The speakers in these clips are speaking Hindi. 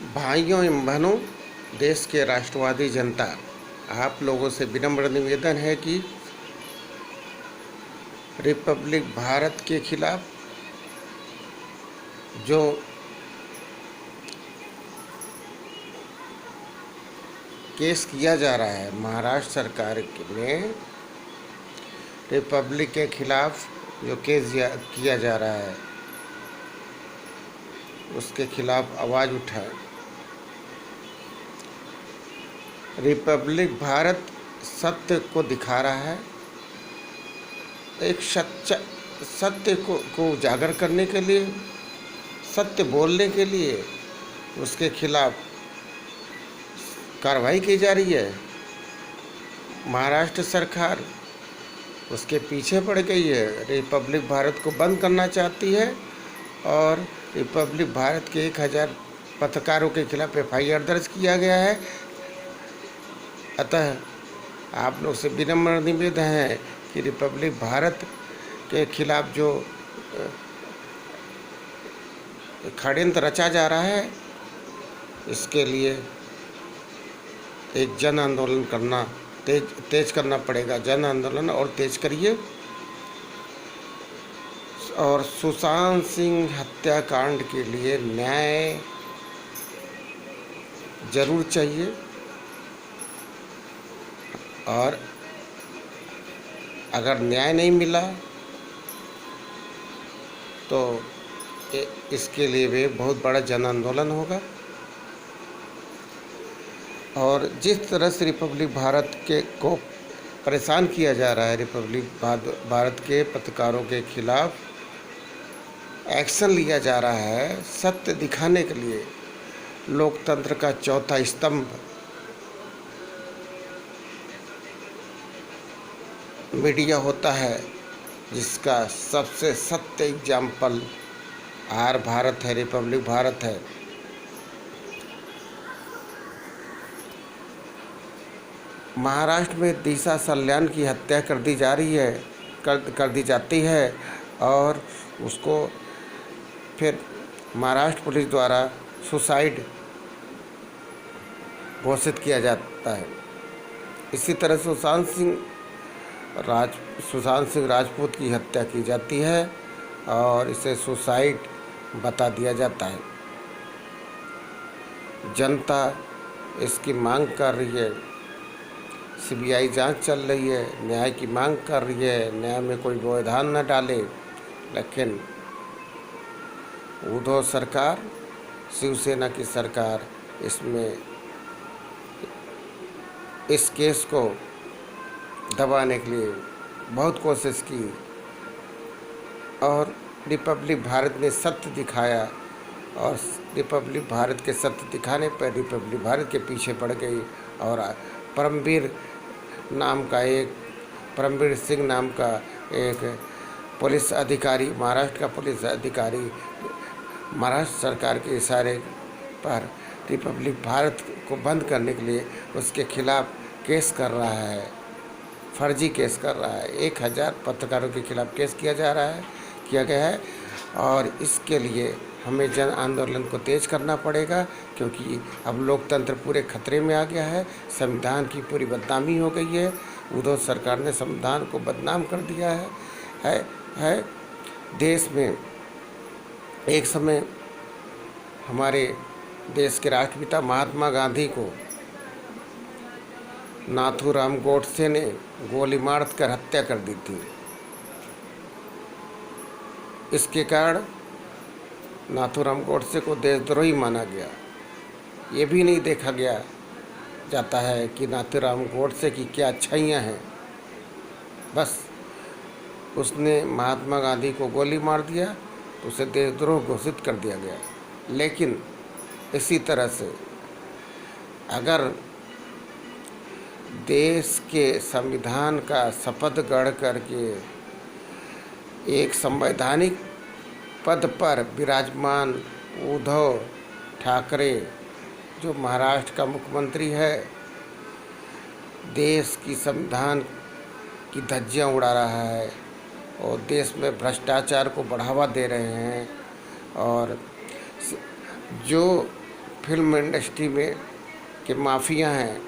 भाइयों एवं बहनों, देश के राष्ट्रवादी जनता, आप लोगों से विनम्र निवेदन है कि रिपब्लिक भारत के खिलाफ जो केस किया जा रहा है महाराष्ट्र सरकार में, रिपब्लिक के खिलाफ जो केस किया जा रहा है उसके खिलाफ आवाज़ उठाए। रिपब्लिक भारत सत्य को दिखा रहा है, एक सत्य को उजागर करने के लिए, सत्य बोलने के लिए उसके खिलाफ कार्रवाई की जा रही है। महाराष्ट्र सरकार उसके पीछे पड़ गई है, रिपब्लिक भारत को बंद करना चाहती है और रिपब्लिक भारत के 1000 पत्रकारों के खिलाफ FIR दर्ज किया गया है। अतः आप लोग से विनम्र निवेदन है कि रिपब्लिक भारत के खिलाफ जो षड्यंत्र रचा जा रहा है, इसके लिए एक जन आंदोलन करना तेज करना पड़ेगा। जन आंदोलन और तेज करिए। और सुशांत सिंह हत्याकांड के लिए न्याय जरूर चाहिए और अगर न्याय नहीं मिला तो इसके लिए भी बहुत बड़ा जन आंदोलन होगा। और जिस तरह से रिपब्लिक भारत को परेशान किया जा रहा है, रिपब्लिक भारत के पत्रकारों के खिलाफ एक्शन लिया जा रहा है सत्य दिखाने के लिए। लोकतंत्र का चौथा स्तंभ मीडिया होता है, जिसका सबसे सत्य एग्जाम्पल भारत है, रिपब्लिक भारत है। महाराष्ट्र में दिशा सल्यान की हत्या कर दी जा रही है, कर दी जाती है और उसको फिर महाराष्ट्र पुलिस द्वारा सुसाइड घोषित किया जाता है। इसी तरह सुशांत सिंह राजपूत की हत्या की जाती है और इसे सुसाइड बता दिया जाता है। जनता इसकी मांग कर रही है, CBI जांच चल रही है, न्याय की मांग कर रही है, न्याय में कोई व्यवधान न डाले। लेकिन उद्धव सरकार, शिवसेना की सरकार इसमें इस केस को दबाने के लिए बहुत कोशिश की और रिपब्लिक भारत ने सत्य दिखाया और रिपब्लिक भारत के सत्य दिखाने पर रिपब्लिक भारत के पीछे पड़ गई और परमवीर सिंह नाम का एक पुलिस अधिकारी, महाराष्ट्र का पुलिस अधिकारी, महाराष्ट्र सरकार के इशारे पर रिपब्लिक भारत को बंद करने के लिए उसके खिलाफ केस कर रहा है, फर्जी केस कर रहा है। 1000 पत्रकारों के खिलाफ केस किया गया है और इसके लिए हमें जन आंदोलन को तेज करना पड़ेगा, क्योंकि अब लोकतंत्र पूरे खतरे में आ गया है। संविधान की पूरी बदनामी हो गई है। उद्धव सरकार ने संविधान को बदनाम कर दिया है। देश में एक समय हमारे देश के राष्ट्रपिता महात्मा गांधी को नाथूराम गोडसे ने गोली मार कर हत्या कर दी थी। इसके कारण नाथूराम गोडसे को देशद्रोही माना गया। ये भी नहीं देखा जाता है कि नाथूराम गोडसे की क्या अच्छाइयाँ हैं। बस उसने महात्मा गांधी को गोली मार दिया तो उसे देशद्रोह घोषित कर दिया गया। लेकिन इसी तरह से अगर देश के संविधान का शपथ गढ़ करके एक संवैधानिक पद पर विराजमान उद्धव ठाकरे, जो महाराष्ट्र का मुख्यमंत्री है, देश की संविधान की धज्जियां उड़ा रहा है और देश में भ्रष्टाचार को बढ़ावा दे रहे हैं और जो फिल्म इंडस्ट्री में के माफिया हैं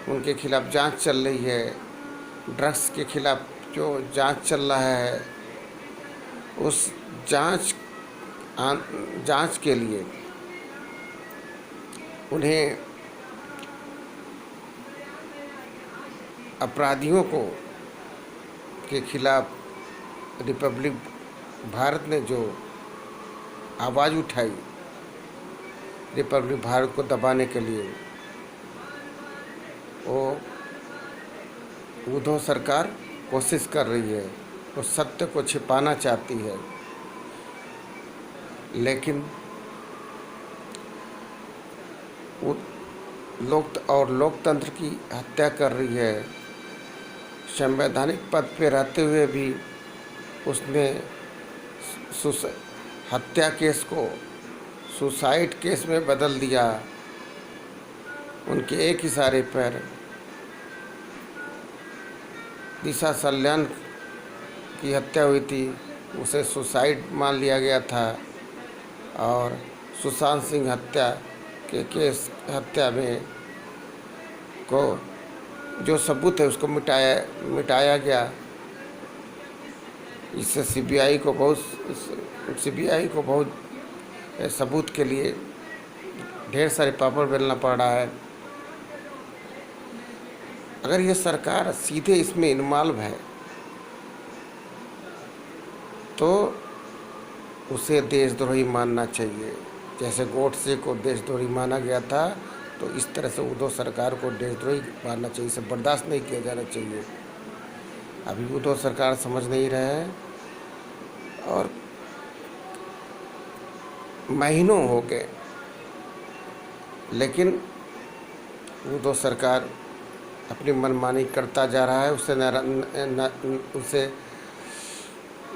उनके खिलाफ जांच चल रही है। ड्रग्स के खिलाफ जो जांच चल रहा है, उस जांच के लिए उन्हें अपराधियों को के खिलाफ रिपब्लिक भारत ने जो आवाज़ उठाई रिपब्लिक भारत को दबाने के लिए, वो उद्धव सरकार कोशिश कर रही है, वो सत्य को छिपाना चाहती है, लेकिन लोकतंत्र की हत्या कर रही है। संवैधानिक पद पे रहते हुए भी उसने हत्या केस को सुसाइड केस में बदल दिया। उनके एक इशारे पर दिशा सल्यान की हत्या हुई थी, उसे सुसाइड मान लिया गया था और सुशांत सिंह हत्या के हत्या में को जो सबूत है उसको मिटाया गया। इससे सीबीआई को बहुत सबूत के लिए ढेर सारे पापड़ बेलना पड़ रहा है। अगर ये सरकार सीधे इसमें इन्वॉल्व है तो उसे देशद्रोही मानना चाहिए। जैसे गोडसे को देशद्रोही माना गया था, तो इस तरह से उद्धव सरकार को देशद्रोही मानना चाहिए। इसे बर्दाश्त नहीं किया जाना चाहिए। अभी उद्धव सरकार समझ नहीं रहे है और महीनों हो गए, लेकिन उद्धव सरकार अपनी मनमानी करता जा रहा है। उसे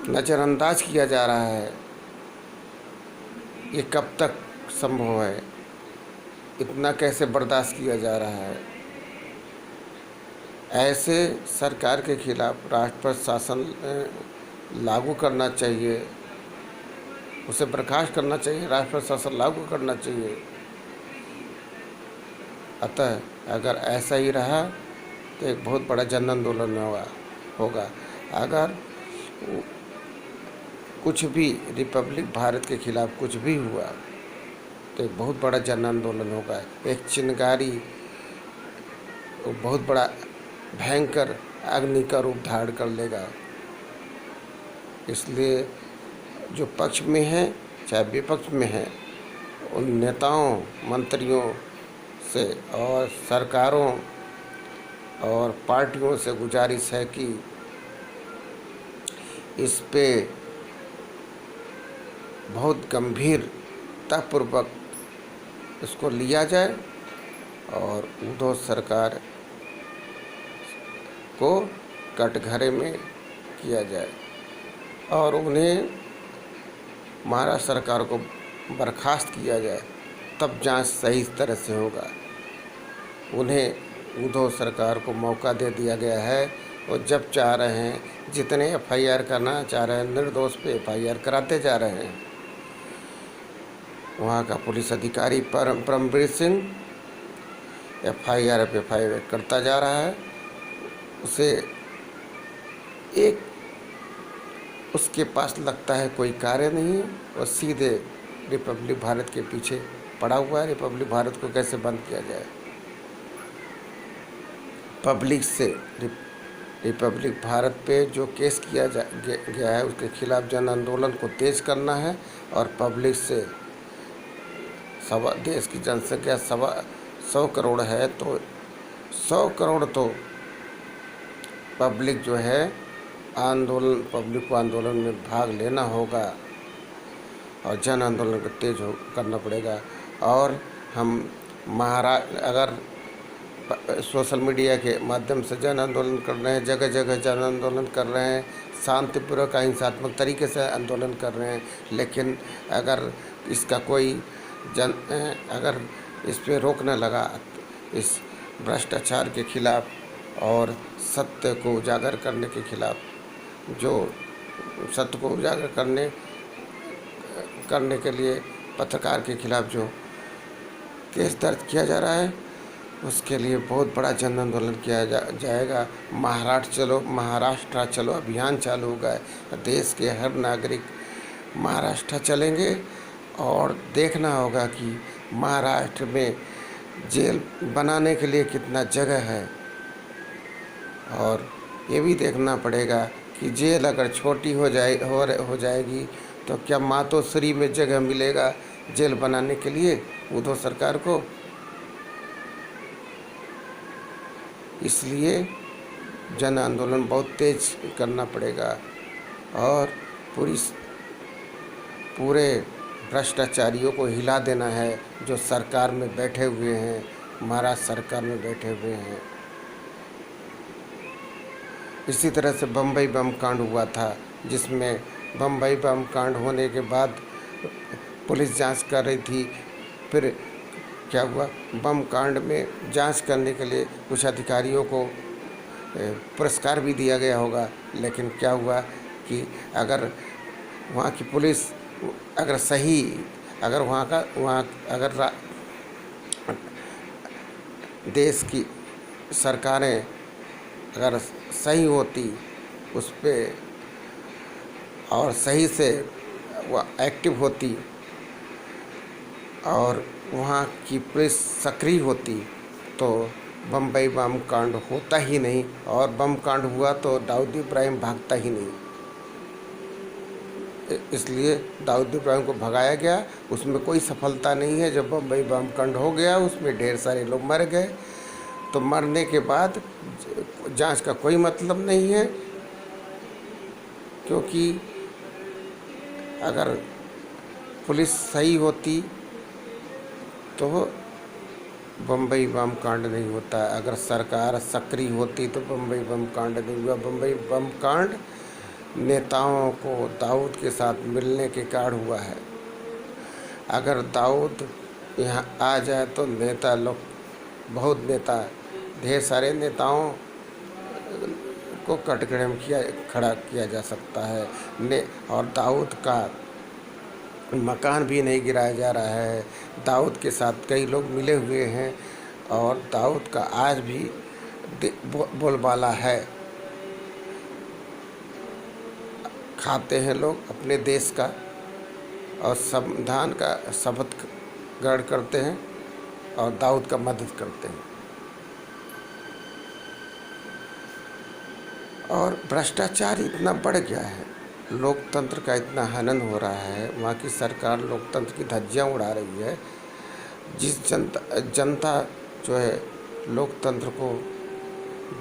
नज़रअंदाज किया जा रहा है। ये कब तक संभव है? इतना कैसे बर्दाश्त किया जा रहा है? ऐसे सरकार के खिलाफ राष्ट्रपति शासन लागू करना चाहिए, उसे बर्खास्त करना चाहिए, राष्ट्रपति शासन लागू करना चाहिए। अतः अगर ऐसा ही रहा तो एक बहुत बड़ा जन आंदोलन होगा। अगर कुछ भी रिपब्लिक भारत के खिलाफ कुछ भी हुआ तो एक बहुत बड़ा जन आंदोलन होगा। एक चिंगारी बहुत बड़ा भयंकर अग्नि का रूप धारण कर लेगा। इसलिए जो पक्ष में है चाहे विपक्ष में है, उन नेताओं, मंत्रियों से और सरकारों और पार्टियों से गुजारिश है कि इस पे बहुत गंभीरतापूर्वक इसको लिया जाए और उद्धव सरकार को कटघरे में किया जाए और उन्हें महाराष्ट्र सरकार को बर्खास्त किया जाए। तब जांच सही तरह से होगा। उन्हें उद्धव सरकार को मौका दे दिया गया है और जब चाह रहे हैं, जितने एफआईआर करना चाह रहे हैं, निर्दोष पे एफआईआर कराते जा रहे हैं। वहाँ का पुलिस अधिकारी परमवीर सिंह एफआईआर करता जा रहा है। उसके पास लगता है कोई कार्य नहीं है और सीधे रिपब्लिक भारत के पीछे पड़ा हुआ है। रिपब्लिक भारत को कैसे बंद किया जाए? पब्लिक से रिपब्लिक भारत पे जो केस किया गया है उसके खिलाफ जन आंदोलन को तेज करना है और पब्लिक से देश की जनसंख्या 100 करोड़ है, तो 100 करोड़ तो पब्लिक जो है पब्लिक को आंदोलन में भाग लेना होगा और जन आंदोलन को तेज करना पड़ेगा। और हम अगर सोशल मीडिया के माध्यम से जन आंदोलन कर रहे हैं, जगह जगह जन आंदोलन कर रहे हैं, शांतिपूर्वक अहिंसात्मक तरीके से आंदोलन कर रहे हैं, लेकिन अगर इसका कोई अगर इस पे रोक न लगा, इस भ्रष्टाचार के खिलाफ और सत्य को उजागर करने के खिलाफ, जो सत्य को उजागर करने के लिए पत्रकार के खिलाफ जो केस दर्ज किया जा रहा है। उसके लिए बहुत बड़ा जन आंदोलन किया जाएगा। महाराष्ट्र चलो अभियान चालू होगा। देश के हर नागरिक महाराष्ट्र चलेंगे और देखना होगा कि महाराष्ट्र में जेल बनाने के लिए कितना जगह है, और ये भी देखना पड़ेगा कि जेल अगर छोटी हो जाएगी तो क्या मातोश्री में जगह मिलेगा जेल बनाने के लिए उद्धव सरकार को। इसलिए जन आंदोलन बहुत तेज करना पड़ेगा और पूरे भ्रष्टाचारियों को हिला देना है जो सरकार में बैठे हुए हैं, महाराष्ट्र सरकार में बैठे हुए हैं। इसी तरह से बम्बई बम कांड हुआ था, जिसमें बम्बई बम कांड होने के बाद पुलिस जांच कर रही थी। फिर क्या हुआ, बम कांड में जांच करने के लिए कुछ अधिकारियों को पुरस्कार भी दिया गया होगा, लेकिन क्या हुआ कि अगर वहाँ की पुलिस अगर देश की सरकारें अगर सही होती उस पर और सही से वह एक्टिव होती और वहाँ की पुलिस सक्रिय होती तो बम्बई बम कांड होता ही नहीं, और बम कांड हुआ तो दाऊद इब्राहिम भागता ही नहीं। इसलिए दाऊद इब्राहिम को भगाया गया, उसमें कोई सफलता नहीं है। जब बम्बई बम कांड हो गया उसमें ढेर सारे लोग मर गए, तो मरने के बाद जांच का कोई मतलब नहीं है, क्योंकि अगर पुलिस सही होती तो बम्बई बम कांड नहीं होता। अगर सरकार सक्रिय होती तो बम्बई बम कांड नहीं हुआ। बम्बई बम कांड नेताओं को दाऊद के साथ मिलने के कारण हुआ है। अगर दाऊद यहाँ आ जाए तो ढेर सारे नेताओं को कटघरे में खड़ा किया जा सकता है। और दाऊद का मकान भी नहीं गिराया जा रहा है। दाऊद के साथ कई लोग मिले हुए हैं और दाऊद का आज भी बोलबाला है। खाते हैं लोग अपने देश का और संविधान का शपथ ग्रहण करते हैं और दाऊद का मदद करते हैं। और भ्रष्टाचार इतना बढ़ गया है, लोकतंत्र का इतना हनन हो रहा है, वहाँ की सरकार लोकतंत्र की धज्जियाँ उड़ा रही है। जिस जनता जो है लोकतंत्र को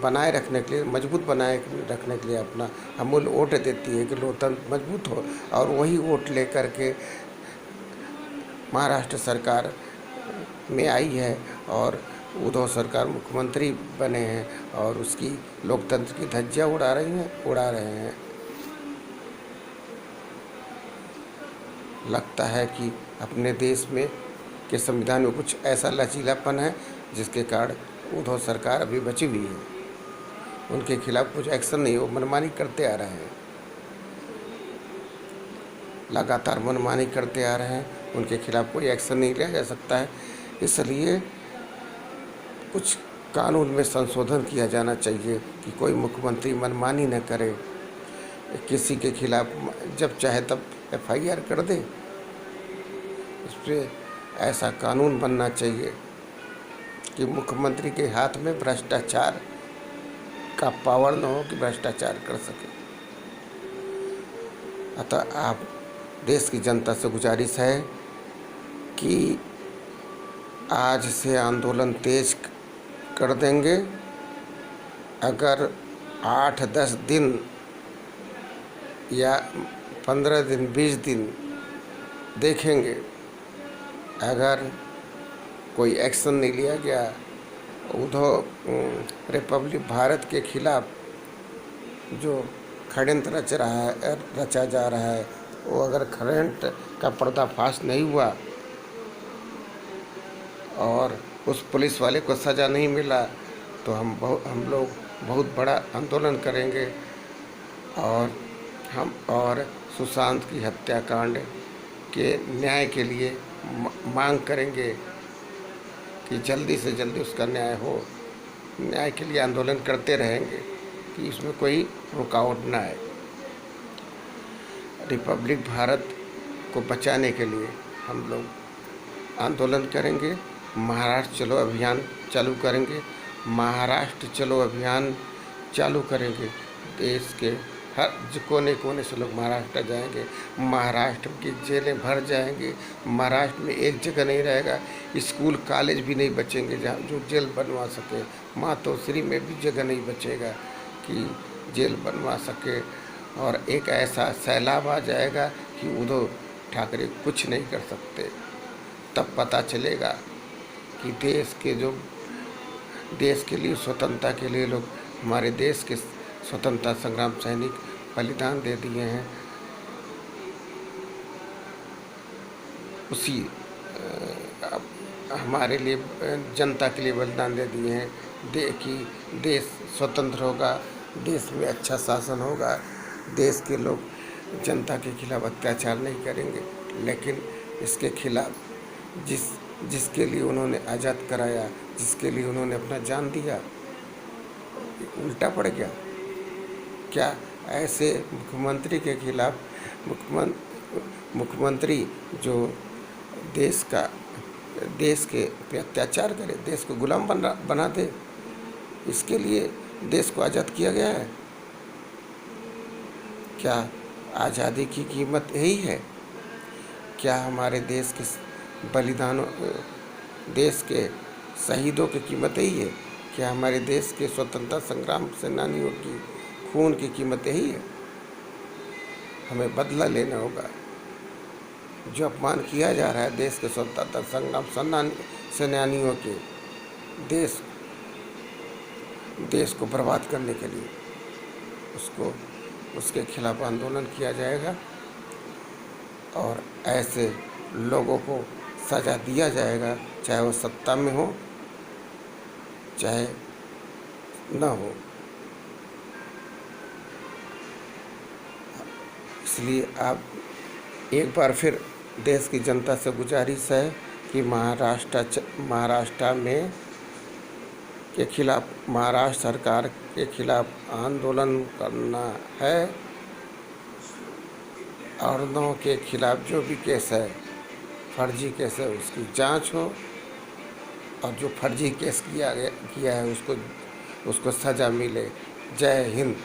बनाए रखने के लिए, मजबूत बनाए रखने के लिए अपना अमूल्य वोट देती है कि लोकतंत्र मजबूत हो, और वही वोट लेकर के महाराष्ट्र सरकार में आई है और उद्धव सरकार मुख्यमंत्री बने हैं और उसकी लोकतंत्र की धज्जियाँ उड़ा रहे हैं। लगता है कि अपने देश में के संविधान में कुछ ऐसा लचीलापन है जिसके कारण उद्धव सरकार अभी बची हुई है। उनके खिलाफ कुछ एक्शन नहीं, वो मनमानी करते आ रहे हैं, लगातार मनमानी करते आ रहे हैं। उनके खिलाफ कोई एक्शन नहीं लिया जा सकता है। इसलिए कुछ कानून में संशोधन किया जाना चाहिए कि कोई मुख्यमंत्री मनमानी न करे, किसी के खिलाफ जब चाहे तब FIR कर दे। इस पर ऐसा कानून बनना चाहिए कि मुख्यमंत्री के हाथ में भ्रष्टाचार का पावर न हो कि भ्रष्टाचार कर सके। अतः आप देश की जनता से गुजारिश है कि आज से आंदोलन तेज कर देंगे। अगर 8-10 दिन या 15 दिन 20 दिन देखेंगे, अगर कोई एक्शन नहीं लिया गया, उद्धव रिपब्लिक भारत के खिलाफ जो षड्यंत्र रचा जा रहा है, वो अगर षड्यंत्र का पर्दाफाश नहीं हुआ और उस पुलिस वाले को सज़ा नहीं मिला तो हम लोग बहुत बड़ा आंदोलन करेंगे और सुशांत की हत्याकांड के न्याय के लिए मांग करेंगे। कि जल्दी से जल्दी उसका न्याय हो। न्याय के लिए आंदोलन करते रहेंगे कि इसमें कोई रुकावट ना आए। रिपब्लिक भारत को बचाने के लिए हम लोग आंदोलन करेंगे। महाराष्ट्र चलो अभियान चालू करेंगे। महाराष्ट्र चलो अभियान चालू करेंगे। देश के हर कोने कोने से लोग महाराष्ट्र जाएंगे। महाराष्ट्र की जेलें भर जाएंगी। महाराष्ट्र में एक जगह नहीं रहेगा, स्कूल कॉलेज भी नहीं बचेंगे जहाँ जो जेल बनवा सके। मातोश्री में भी जगह नहीं बचेगा कि जेल बनवा सके। और एक ऐसा सैलाब आ जाएगा कि उद्धव ठाकरे कुछ नहीं कर सकते। तब पता चलेगा कि देश के लिए स्वतंत्रता के लिए लोग, हमारे देश के स्वतंत्रता संग्राम सैनिक बलिदान दे दिए हैं। उसी हमारे लिए जनता के लिए बलिदान दे दिए हैं कि देश स्वतंत्र होगा, देश में अच्छा शासन होगा, देश के लोग जनता के खिलाफ अत्याचार नहीं करेंगे। लेकिन इसके खिलाफ जिसके लिए उन्होंने आज़ाद कराया, जिसके लिए उन्होंने अपना जान दिया, उल्टा पड़ गया। क्या ऐसे मुख्यमंत्री के खिलाफ मुख्यमंत्री जो देश के पे अत्याचार करे, देश को गुलाम बना दे, इसके लिए देश को आज़ाद किया गया है? क्या आज़ादी की कीमत यही है? क्या हमारे देश के बलिदानों, देश के शहीदों की कीमत यही है? क्या हमारे देश के स्वतंत्रता संग्राम सेनानियों की खून की कीमत यही है? हमें बदला लेना होगा। जो अपमान किया जा रहा है देश के स्वतंत्रता संग्राम सेनानियों के, देश को बर्बाद करने के लिए, उसके खिलाफ आंदोलन किया जाएगा और ऐसे लोगों को सज़ा दिया जाएगा, चाहे वो सत्ता में हो चाहे न हो। इसलिए आप एक बार फिर देश की जनता से गुजारिश है कि महाराष्ट्र में के खिलाफ, महाराष्ट्र सरकार के खिलाफ आंदोलन करना है। और औरतों के खिलाफ जो भी केस है, फर्जी केस है, उसकी जांच हो और जो फर्जी केस किया है उसको सज़ा मिले। जय हिंद।